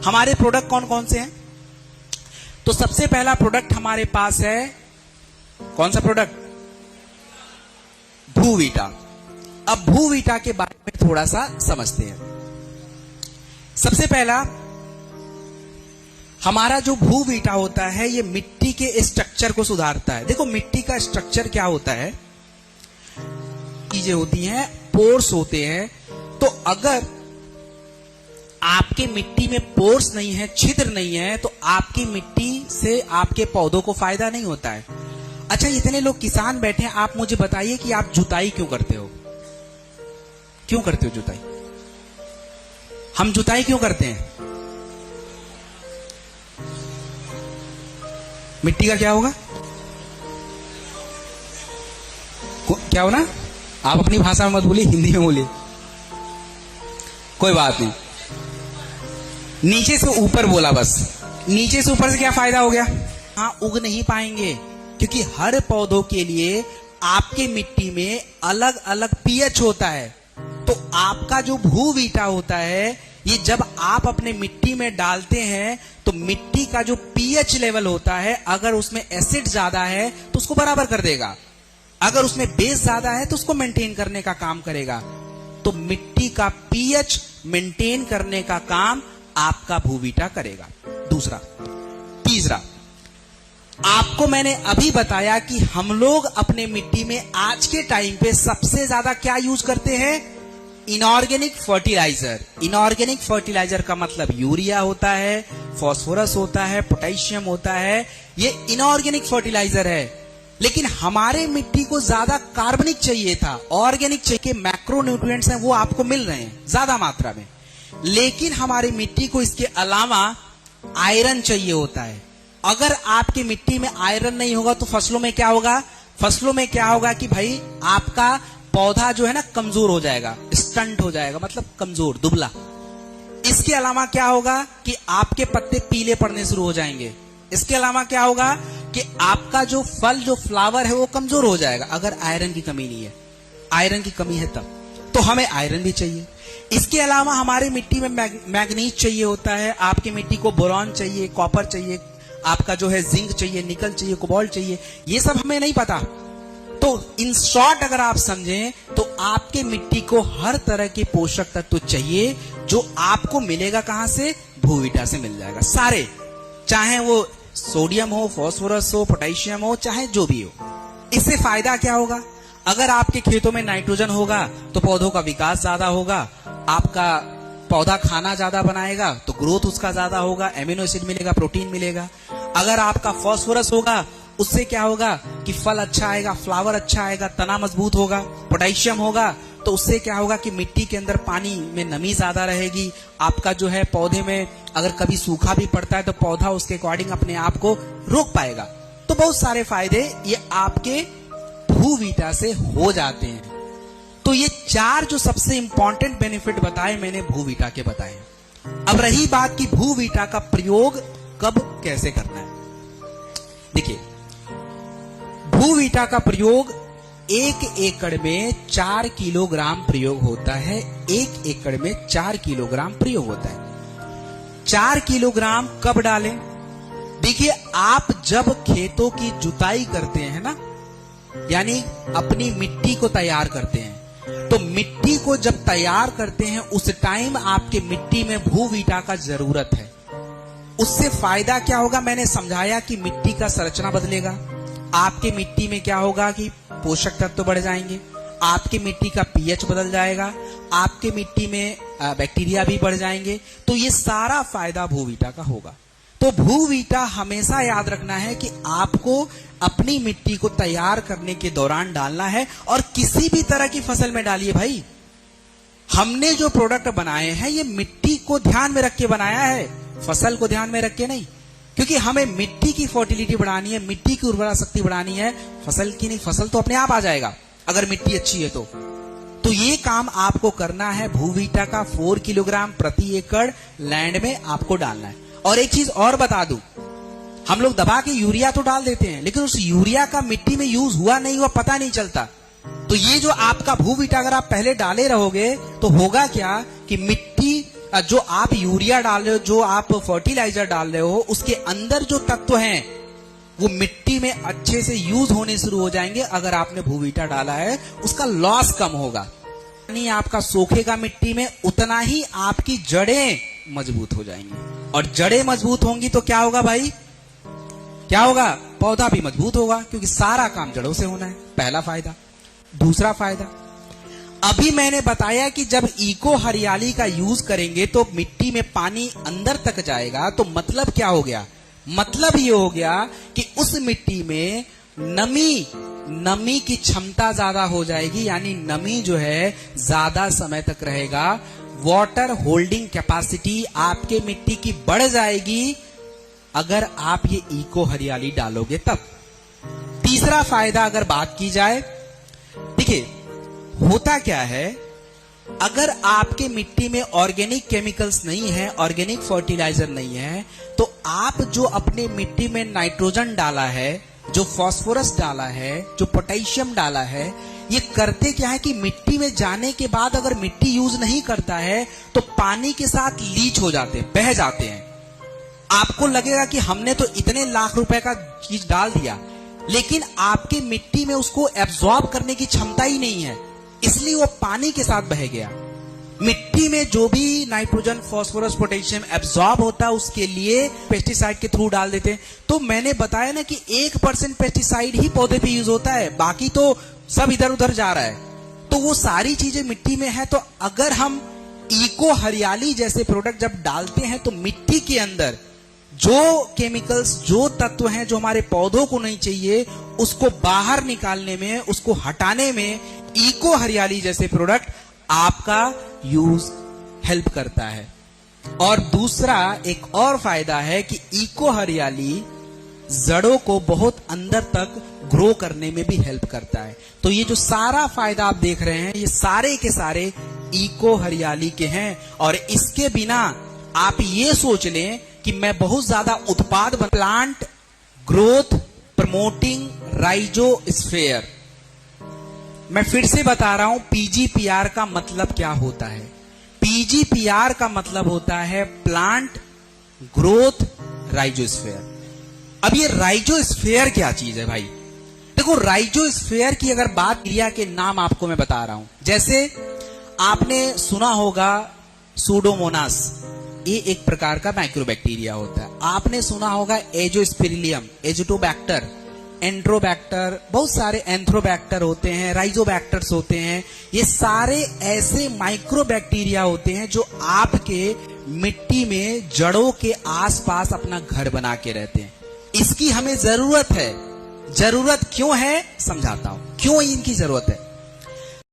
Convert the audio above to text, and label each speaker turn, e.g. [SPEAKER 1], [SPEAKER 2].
[SPEAKER 1] हमारे प्रोडक्ट कौन कौन से हैं? तो सबसे पहला प्रोडक्ट हमारे पास है, कौन सा प्रोडक्ट? भूवीटा। अब भूवीटा के बारे में थोड़ा सा समझते हैं। सबसे पहला, हमारा जो भूवीटा होता है ये मिट्टी के स्ट्रक्चर को सुधारता है। देखो मिट्टी का स्ट्रक्चर क्या होता है, चीजें होती हैं, पोर्स होते हैं। तो अगर आपके मिट्टी में पोर्स नहीं है, छिद्र नहीं है, तो आपकी मिट्टी से आपके पौधों को फायदा नहीं होता है। अच्छा, इतने लोग किसान बैठे हैं, आप मुझे बताइए कि आप जुताई क्यों करते हो? क्यों करते हो जुताई? हम जुताई क्यों करते हैं? मिट्टी का क्या होगा? क्या हो ना? आप अपनी भाषा में मत बोलिए, हिंदी में बोलिए, कोई बात नहीं। नीचे से ऊपर बोला बस। नीचे से ऊपर से क्या फायदा हो गया? हाँ, उग नहीं पाएंगे, क्योंकि हर पौधों के लिए आपके मिट्टी में अलग अलग पीएच होता है। तो आपका जो भूवीटा होता है, ये जब आप अपने मिट्टी में डालते हैं तो मिट्टी का जो पीएच लेवल होता है, अगर उसमें एसिड ज्यादा है तो उसको बराबर कर देगा, अगर उसमें बेस ज्यादा है तो उसको मेंटेन करने का काम करेगा। तो मिट्टी का पीएच मेंटेन करने का काम आपका भूवीटा करेगा। दूसरा। तीसरा, आपको मैंने अभी बताया कि हम लोग अपने मिट्टी में आज के टाइम पे सबसे ज्यादा क्या यूज करते हैं? Inorganic fertiliser. इनऑर्गेनिक फर्टिलाइजर का मतलब यूरिया होता है, फास्फोरस होता है, पोटेशियम होता है, ये इनऑर्गेनिक फर्टिलाइजर है। लेकिन हमारे मिट्टी को ज्यादा कार्बनिक चाहिए था, ऑर्गेनिक चाहिए, मैक्रो न्यूट्रिएंट्स हैं वो आपको मिल रहे हैं ज्यादा मात्रा में। लेकिन हमारी मिट्टी को इसके अलावा आयरन चाहिए होता है। अगर आपकी मिट्टी में आयरन नहीं होगा तो फसलों में क्या होगा? फसलों में क्या होगा कि भाई आपका पौधा जो है ना कमजोर हो जाएगा, स्टंट हो जाएगा, मतलब कमजोर, दुबला। इसके अलावा क्या होगा कि आपके पत्ते पीले पड़ने शुरू हो जाएंगे। इसके अलावा क्या होगा कि आपका जो फल, जो फ्लावर है वो कमजोर हो जाएगा, अगर आयरन की कमी नहीं है। आयरन की कमी है तब तो हमें आयरन भी चाहिए। इसके अलावा हमारे मिट्टी में मैग्नीज चाहिए होता है, आपकी मिट्टी को बोरॉन चाहिए, कॉपर चाहिए, आपका जो है जिंक चाहिए, निकल चाहिए, कोबाल्ट चाहिए। ये सब हमें नहीं पता। तो इन शॉर्ट अगर आप समझें तो आपके मिट्टी को हर तरह के पोषक तत्व चाहिए, जो आपको मिलेगा कहां से? भूवीटा से मिल जाएगा सारे, चाहे वो सोडियम हो, फास्फोरस हो, पोटेशियम हो, चाहे जो भी हो। इससे फायदा क्या होगा? अगर आपके खेतों में नाइट्रोजन होगा तो पौधों का विकास ज्यादा होगा, आपका पौधा खाना ज्यादा बनाएगा तो ग्रोथ उसका ज्यादा होगा, एमिनो एसिड मिलेगा, प्रोटीन मिलेगा। अगर आपका फास्फोरस होगा उससे क्या होगा कि फल अच्छा आएगा, फ्लावर अच्छा आएगा, तना मजबूत होगा। पोटेशियम होगा तो उससे क्या होगा कि मिट्टी के अंदर पानी में नमी ज्यादा रहेगी, आपका जो है पौधे में अगर कभी सूखा भी पड़ता है तो पौधा उसके अकॉर्डिंग अपने आप को रोक पाएगा। तो बहुत सारे फायदे ये आपके भूवीटा से हो जाते हैं। तो ये चार जो सबसे इंपॉर्टेंट बेनिफिट बताए मैंने भूवीटा के बताए। अब रही बात कि भूवीटा का प्रयोग कब कैसे करना है। देखिए, भूवीटा का प्रयोग 1 एकड़ में 4 किलोग्राम प्रयोग होता है। 1 एकड़ में 4 किलोग्राम प्रयोग होता है। 4 किलोग्राम कब डालें? देखिए, आप जब खेतों की जुताई करते हैं ना, यानी अपनी मिट्टी को तैयार करते हैं, तो मिट्टी को जब तैयार करते हैं उस टाइम आपके मिट्टी में भूवीटा का जरूरत है। उससे फायदा क्या होगा? मैंने समझाया कि मिट्टी का संरचना बदलेगा, आपके मिट्टी में क्या होगा कि पोषक तत्व बढ़ जाएंगे, आपकी मिट्टी का पीएच बदल जाएगा, आपके मिट्टी में बैक्टीरिया भी बढ़ जाएंगे। तो ये सारा फायदा भूवीटा का होगा। तो भूवीटा हमेशा याद रखना है कि आपको अपनी मिट्टी को तैयार करने के दौरान डालना है, और किसी भी तरह की फसल में डालिए भाई। हमने जो प्रोडक्ट बनाए हैं ये मिट्टी को ध्यान में रख के बनाया है, फसल को ध्यान में रख के नहीं, क्योंकि हमें मिट्टी की फर्टिलिटी बढ़ानी है, मिट्टी की उर्वरा शक्ति बढ़ानी है, फसल की नहीं। फसल तो अपने आप आ जाएगा अगर मिट्टी अच्छी है तो ये काम आपको करना है। भूवीटा का 4 किलोग्राम प्रति एकड़ लैंड में आपको डालना है। और एक चीज और बता दूं, हम लोग दबा के यूरिया तो डाल देते हैं, लेकिन उस यूरिया का मिट्टी में यूज हुआ नहीं हुआ पता नहीं चलता। तो ये जो आपका भूवीटा अगर आप पहले डाले रहोगे तो होगा क्या कि मिट्टी जो आप यूरिया डाल रहे हो, जो आप फर्टिलाइजर डाल रहे हो, उसके अंदर जो तत्व हैं वो मिट्टी में अच्छे से यूज होने शुरू हो जाएंगे। अगर आपने भूवीटा डाला है उसका लॉस कम होगा, यानी आपका सोखेगा मिट्टी में, उतना ही आपकी जड़ें मजबूत हो जाएंगी। और जड़ें मजबूत होंगी तो क्या होगा भाई, क्या होगा, पौधा भी मजबूत होगा, क्योंकि सारा काम जड़ों से होना है। पहला फायदा। दूसरा फायदा, अभी मैंने बताया कि जब इको हरियाली का यूज करेंगे तो मिट्टी में पानी अंदर तक जाएगा। तो मतलब क्या हो गया, मतलब ये हो गया कि उस मिट्टी में नमी की क्षमता ज्यादा हो जाएगी, यानी नमी जो है ज्यादा समय तक रहेगा। वाटर होल्डिंग कैपेसिटी आपके मिट्टी की बढ़ जाएगी अगर आप ये इको हरियाली डालोगे तब। तीसरा फायदा अगर बात की जाए, देखिए होता क्या है, अगर आपके मिट्टी में ऑर्गेनिक केमिकल्स नहीं है, ऑर्गेनिक फर्टिलाइजर नहीं है, तो आप जो अपने मिट्टी में नाइट्रोजन डाला है, जो फास्फोरस डाला है, जो पोटेशियम डाला है, ये करते क्या है कि मिट्टी में जाने के बाद अगर मिट्टी यूज नहीं करता है तो पानी के साथ लीच हो जाते हैं, बह जाते हैं। आपको लगेगा कि हमने तो इतने लाख रुपए का चीज डाल दिया, लेकिन आपकी मिट्टी में उसको एब्जॉर्ब करने की क्षमता ही नहीं है, इसलिए वो पानी के साथ बह गया। मिट्टी में जो भी नाइट्रोजन, फास्फोरस, पोटेशियम एब्जॉर्ब होता है उसके लिए पेस्टिसाइड के थ्रू डाल देते हैं। तो मैंने बताया ना कि 1% पेस्टिसाइड ही पौधे पे यूज होता है, बाकी तो सब इधर उधर जा रहा है। तो वो सारी चीजें मिट्टी में है। तो अगर हम इको हरियाली जैसे प्रोडक्ट जब डालते हैं तो मिट्टी के अंदर जो केमिकल्स, जो तत्व हैं जो हमारे पौधों को नहीं चाहिए, उसको बाहर निकालने में, उसको हटाने में इको हरियाली जैसे प्रोडक्ट आपका यूज हेल्प करता है। और दूसरा एक और फायदा है कि इको हरियाली जड़ों को बहुत अंदर तक ग्रो करने में भी हेल्प करता है। तो ये जो सारा फायदा आप देख रहे हैं, ये सारे के सारे इको हरियाली के हैं। और इसके बिना आप ये सोच लें कि मैं बहुत ज्यादा उत्पाद प्लांट ग्रोथ प्रमोटिंग राइजोस्फीयर। मैं फिर से बता रहा हूं, पीजीपीआर का मतलब क्या होता है। पीजीपीआर का मतलब होता है प्लांट ग्रोथ राइजोस्फीयर। अब ये राइजोस्फीयर क्या चीज है भाई? देखो, राइजोस्फीयर की अगर बात, क्रिया के नाम आपको मैं बता रहा हूं। जैसे आपने सुना होगा सूडोमोनास, ये एक प्रकार का माइक्रोबैक्टीरिया होता है। आपने सुना होगा एजोस्पिरिलियम, एजोटोबैक्टर, एंट्रोबैक्टर, बहुत सारे एंथ्रोबैक्टर होते हैं, राइजोबैक्टर्स होते हैं। ये सारे ऐसे माइक्रोबैक्टीरिया होते हैं जो आपके मिट्टी में जड़ों के आसपास अपना घर बना के रहते हैं। इसकी हमें जरूरत है। जरूरत क्यों है समझाता हूं, क्यों इनकी जरूरत है।